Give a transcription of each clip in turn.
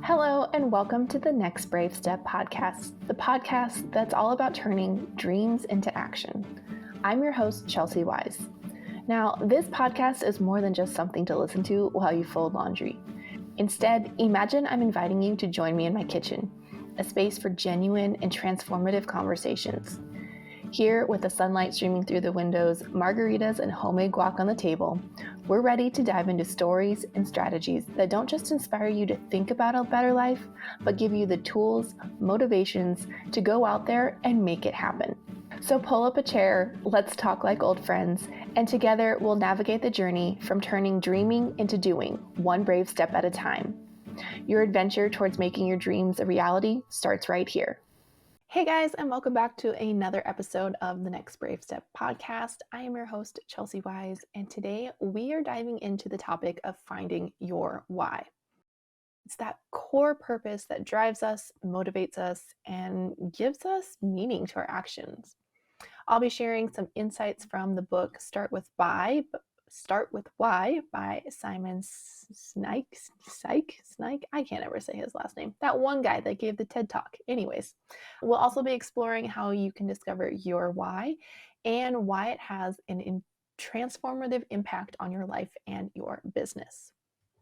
Hello, and welcome to the Next Brave Step podcast, the podcast that's all about turning dreams into action. I'm your host, Chelsea Wise. Now, this podcast is more than just something to listen to while you fold laundry. Instead, imagine I'm inviting you to join me in my kitchen, a space for genuine and transformative conversations. Here, with the sunlight streaming through the windows, margaritas and homemade guac on the table, we're ready to dive into stories and strategies that don't just inspire you to think about a better life, but give you the tools, motivations to go out there and make it happen. So pull up a chair, let's talk like old friends, and together we'll navigate the journey from turning dreaming into doing, one brave step at a time. Your adventure towards making your dreams a reality starts right here. Hey guys, and welcome back to another episode of the Next Brave Step podcast. I am your host, Chelsea Wise, and today we are diving into the topic of finding your why. It's that core purpose that drives us, motivates us, and gives us meaning to our actions. I'll be sharing some insights from the book Start With Why by Simon Sinek. I can't ever say his last name. That one guy that gave the TED Talk. Anyways, we'll also be exploring how you can discover your why and why it has an transformative impact on your life and your business.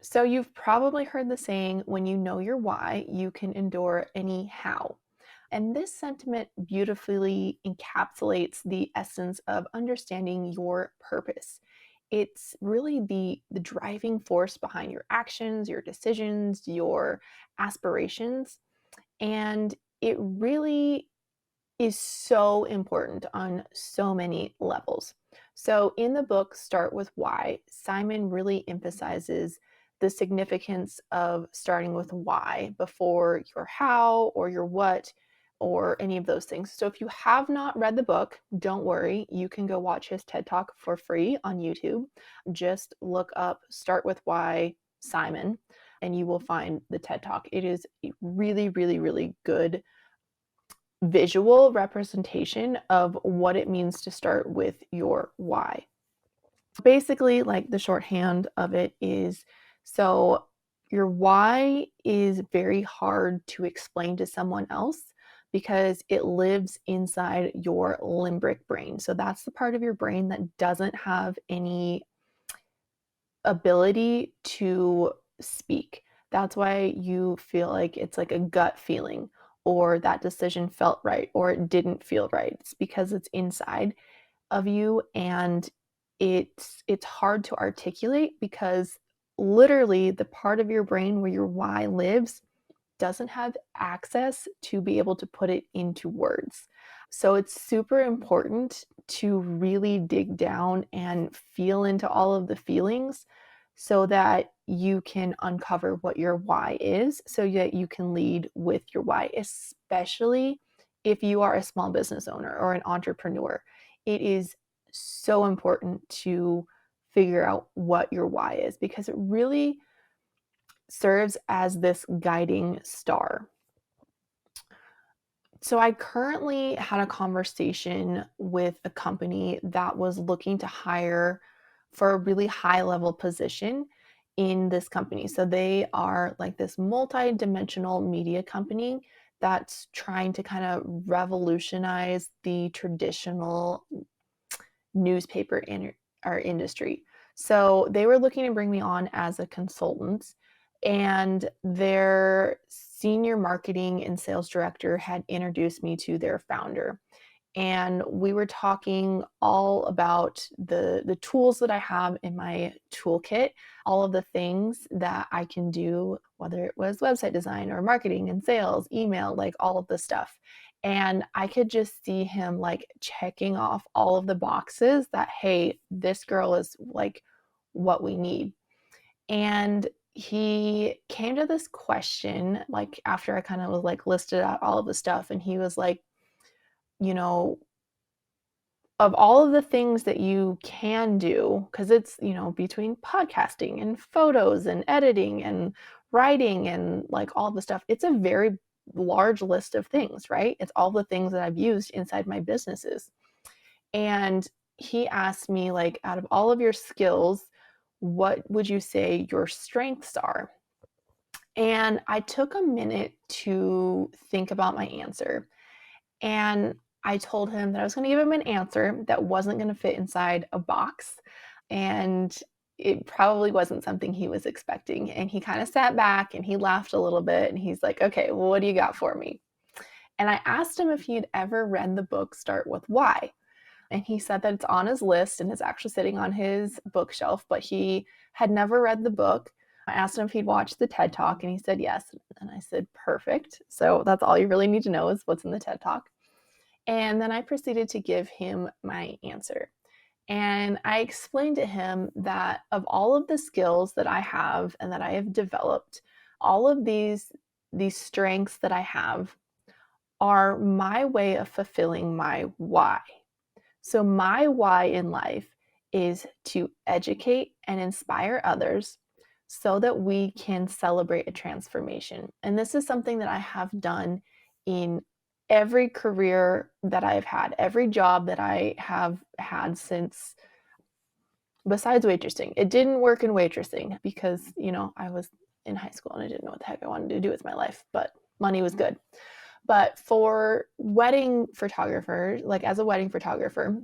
So you've probably heard the saying, when you know your why, you can endure any how. And this sentiment beautifully encapsulates the essence of understanding your purpose. It's really the driving force behind your actions, your decisions, your aspirations. And it really is so important on so many levels. So in the book, Start With Why, Simon really emphasizes the significance of starting with why before your how or your what or any of those things. So if you have not read the book, don't worry. You can go watch his TED Talk for free on YouTube. Just look up Start With Why Simon and you will find the TED Talk. It is a really, really, really good visual representation of what it means to start with your why. Basically, like the shorthand of it is, so your why is very hard to explain to someone else because it lives inside your limbic brain. So that's the part of your brain that doesn't have any ability to speak. That's why you feel like it's like a gut feeling, or that decision felt right, or it didn't feel right. It's because it's inside of you, and it's hard to articulate because literally the part of your brain where your why lives doesn't have access to be able to put it into words. So it's super important to really dig down and feel into all of the feelings so that you can uncover what your why is, so that you can lead with your why, especially if you are a small business owner or an entrepreneur. It is so important to figure out what your why is because it really serves as this guiding star. So I currently had a conversation with a company that was looking to hire for a really high level position in this company. So they are like this multi-dimensional media company that's trying to kind of revolutionize the traditional newspaper in our industry. So they were looking to bring me on as a consultant, and their senior marketing and sales director had introduced me to their founder. And we were talking all about the tools that I have in my toolkit, all of the things that I can do, whether it was website design or marketing and sales, email, like all of the stuff. And I could just see him like checking off all of the boxes that, hey, this girl is like what we need. And he came to this question, like after I kind of was like listed out all of the stuff, and he was like, you know, of all of the things that you can do, because it's, between podcasting and photos and editing and writing and like all the stuff, it's a very large list of things, right? It's all the things that I've used inside my businesses. And he asked me, like, out of all of your skills, what would you say your strengths are? And I took a minute to think about my answer. And I told him that I was going to give him an answer that wasn't going to fit inside a box. And it probably wasn't something he was expecting. And he kind of sat back and he laughed a little bit. And he's like, okay, well, what do you got for me? And I asked him if he'd ever read the book Start With Why. And he said that it's on his list and it's actually sitting on his bookshelf, but he had never read the book. I asked him if he'd watched the TED Talk, and he said yes. And I said, perfect. So that's all you really need to know is what's in the TED Talk. And then I proceeded to give him my answer. And I explained to him that of all of the skills that I have and that I have developed, all of these strengths that I have are my way of fulfilling my why. So my why in life is to educate and inspire others so that we can celebrate a transformation. And this is something that I have done in every career that I've had, every job that I have had since, besides waitressing. It didn't work in waitressing because, I was in high school and I didn't know what the heck I wanted to do with my life, but money was good. But for wedding photographer, like as a wedding photographer,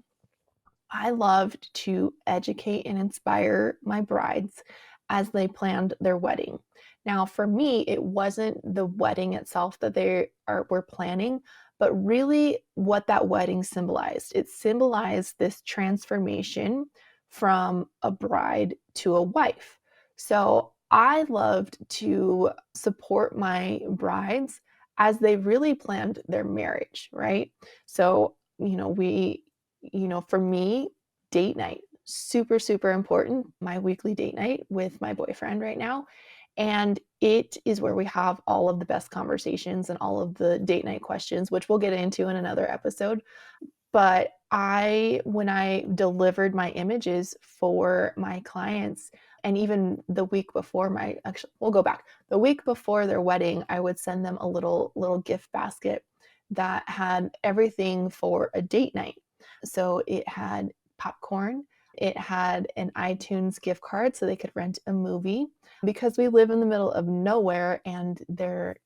I loved to educate and inspire my brides as they planned their wedding. Now, for me, it wasn't the wedding itself that were planning, but really what that wedding symbolized. It symbolized this transformation from a bride to a wife. So I loved to support my brides as they really planned their marriage, right? So, for me, date night, super, super important. My weekly date night with my boyfriend right now. And it is where we have all of the best conversations and all of the date night questions, which we'll get into in another episode. But when I delivered my images for my clients, and even the week before we'll go back. The week before their wedding, I would send them a little gift basket that had everything for a date night. So it had popcorn, it had an iTunes gift card so they could rent a movie because we live in the middle of nowhere and there's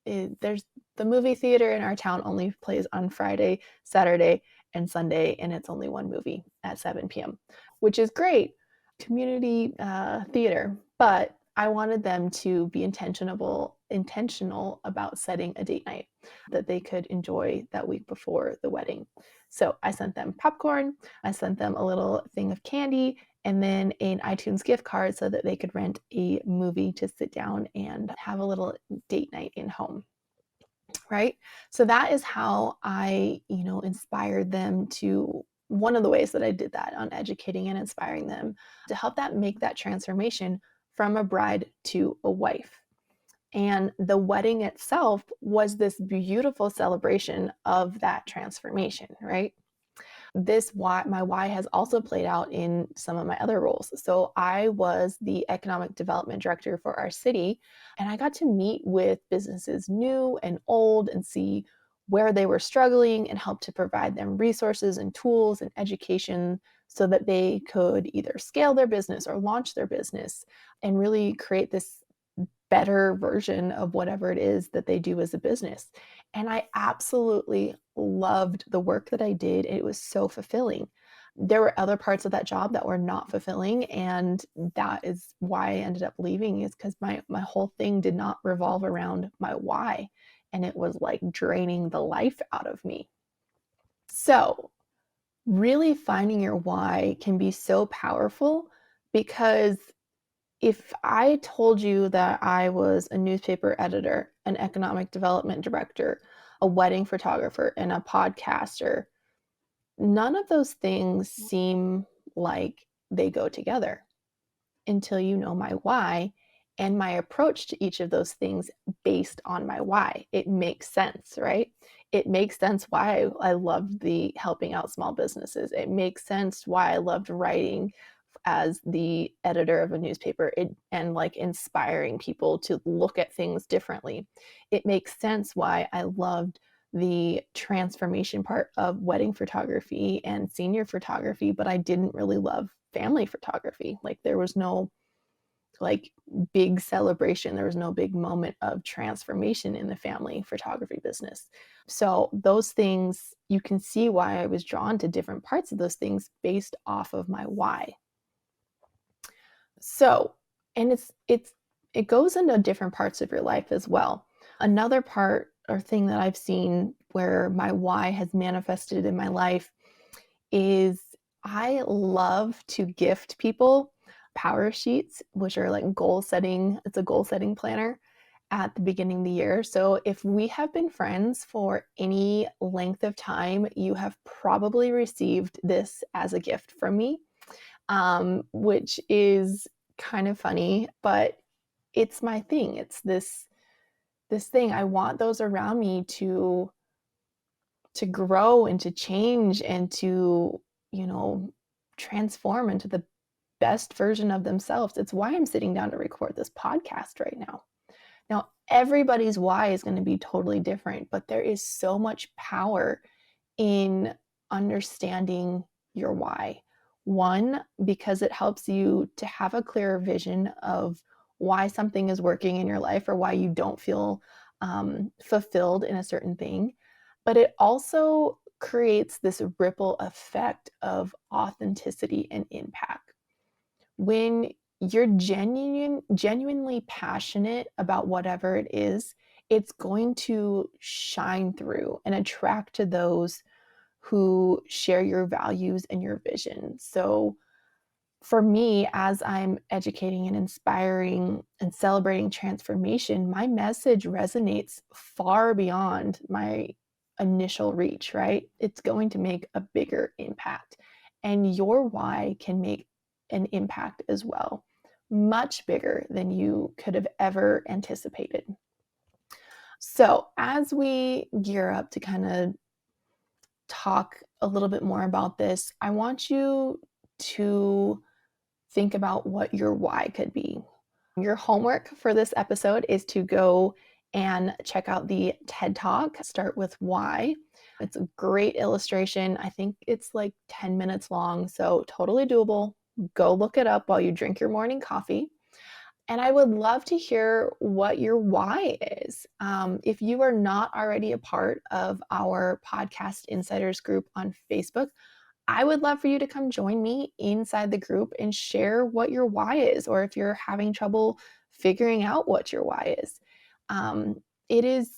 the movie theater in our town only plays on Friday, Saturday, and Sunday, and it's only one movie at 7 p.m., which is great. Community theater, but I wanted them to be intentional about setting a date night that they could enjoy that week before the wedding. So I sent them popcorn, I sent them a little thing of candy, and then an iTunes gift card so that they could rent a movie to sit down and have a little date night in home. Right? So that is how I, inspired them to one of the ways that I did that on educating and inspiring them to help that make that transformation from a bride to a wife. And the wedding itself was this beautiful celebration of that transformation, right? My why has also played out in some of my other roles. So I was the economic development director for our city, and I got to meet with businesses new and old and see where they were struggling and help to provide them resources and tools and education so that they could either scale their business or launch their business and really create this better version of whatever it is that they do as a business. And I absolutely loved the work that I did. It was so fulfilling. There were other parts of that job that were not fulfilling. And that is why I ended up leaving, is because my whole thing did not revolve around my why. And it was like draining the life out of me. So really finding your why can be so powerful, because if I told you that I was a newspaper editor, an economic development director, a wedding photographer, and a podcaster, none of those things seem like they go together until you know my why and my approach to each of those things based on my why. It makes sense, right? It makes sense why I loved the helping out small businesses. It makes sense why I loved writing as the editor of a newspaper and like inspiring people to look at things differently. It makes sense why I loved the transformation part of wedding photography and senior photography, but I didn't really love family photography. Like there was no like big celebration. There was no big moment of transformation in the family photography business. So those things, you can see why I was drawn to different parts of those things based off of my why. So, and it goes into different parts of your life as well. Another part or thing that I've seen where my why has manifested in my life is I love to gift people power sheets, which are like goal setting. It's a goal setting planner at the beginning of the year. So if we have been friends for any length of time, you have probably received this as a gift from me, which is kind of funny, but it's my thing. It's this thing. I want those around me to grow and to change and to, transform into the best version of themselves. It's why I'm sitting down to record this podcast right now. Now, everybody's why is going to be totally different, but there is so much power in understanding your why. One, because it helps you to have a clearer vision of why something is working in your life or why you don't feel fulfilled in a certain thing. But it also creates this ripple effect of authenticity and impact. When you're genuinely passionate about whatever it is, it's going to shine through and attract to those who share your values and your vision. So for me, as I'm educating and inspiring and celebrating transformation, my message resonates far beyond my initial reach, right? It's going to make a bigger impact. And your why can make an impact as well, much bigger than you could have ever anticipated. So, as we gear up to kind of talk a little bit more about this, I want you to think about what your why could be. Your homework for this episode is to go and check out the TED Talk, Start with Why. It's a great illustration. I think it's like 10 minutes long, so totally doable. Go look it up while you drink your morning coffee. And I would love to hear what your why is. If you are not already a part of our Podcast Insiders group on Facebook, I would love for you to come join me inside the group and share what your why is, or if you're having trouble figuring out what your why is. Um, it is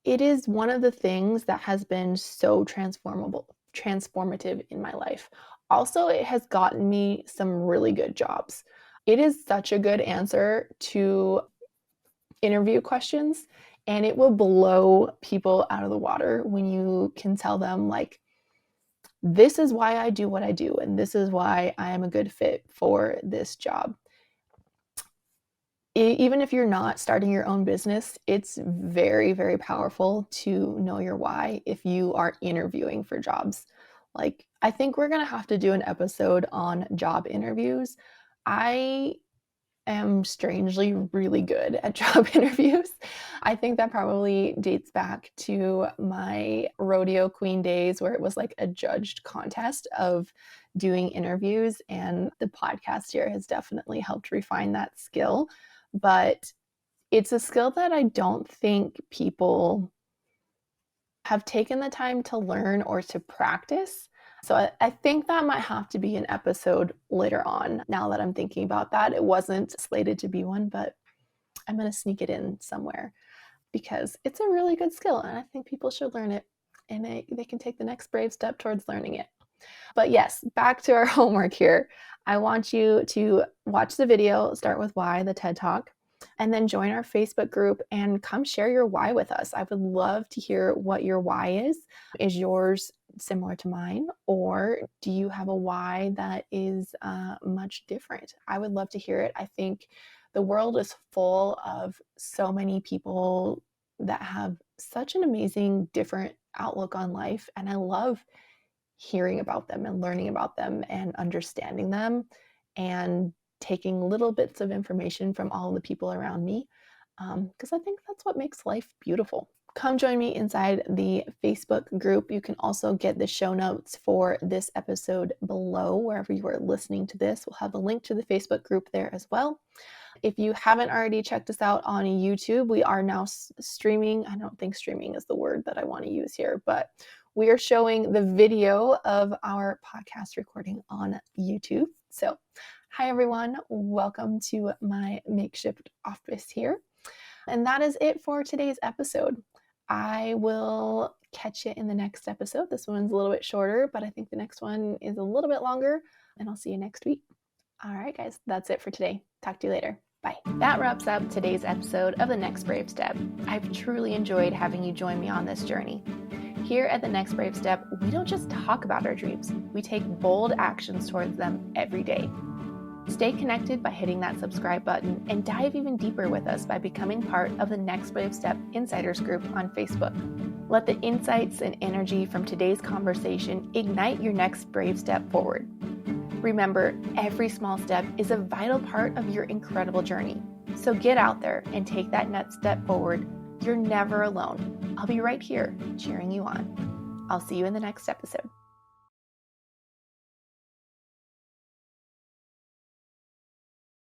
it is one of the things that has been so transformative in my life. Also, it has gotten me some really good jobs. It is such a good answer to interview questions, and it will blow people out of the water when you can tell them, like, this is why I do what I do, and this is why I am a good fit for this job. Even if you're not starting your own business, it's very, very powerful to know your why if you are interviewing for jobs. Like, I think we're going to have to do an episode on job interviews. I am strangely really good at job interviews. I think that probably dates back to my rodeo queen days where it was like a judged contest of doing interviews, and the podcast here has definitely helped refine that skill. But it's a skill that I don't think people have taken the time to learn or to practice. So I think that might have to be an episode later on. Now that I'm thinking about that, it wasn't slated to be one, but I'm going to sneak it in somewhere because it's a really good skill and I think people should learn it, and they can take the next brave step towards learning it. But yes, back to our homework here. I want you to watch the video, Start with Why, the TED Talk, and then join our Facebook group and come share your why with us. I would love to hear what your why is. Is yours similar to mine, or do you have a why that is much different? I would love to hear it. I think the world is full of so many people that have such an amazing, different outlook on life, and I love hearing about them and learning about them and understanding them and taking little bits of information from all the people around me, because I think that's what makes life beautiful. come join me inside the Facebook group. You can also get the show notes for this episode below wherever you are listening to this. We'll have a link to the Facebook group there as well. If you haven't already checked us out on YouTube, we are now streaming. I don't think streaming is the word that I want to use here, but we are showing the video of our podcast recording on YouTube. So, hi everyone. Welcome to my makeshift office here. And that is it for today's episode. I will catch you in the next episode. This one's a little bit shorter, but I think the next one is a little bit longer, and I'll see you next week. All right, guys, that's it for today. Talk to you later. Bye. That wraps up today's episode of The Next Brave Step. I've truly enjoyed having you join me on this journey. Here at The Next Brave Step, we don't just talk about our dreams, we take bold actions towards them every day. Stay connected by hitting that subscribe button and dive even deeper with us by becoming part of the Next Brave Step Insiders group on Facebook. Let the insights and energy from today's conversation ignite your next brave step forward. Remember, every small step is a vital part of your incredible journey. So get out there and take that next step forward. You're never alone. I'll be right here cheering you on. I'll see you in the next episode.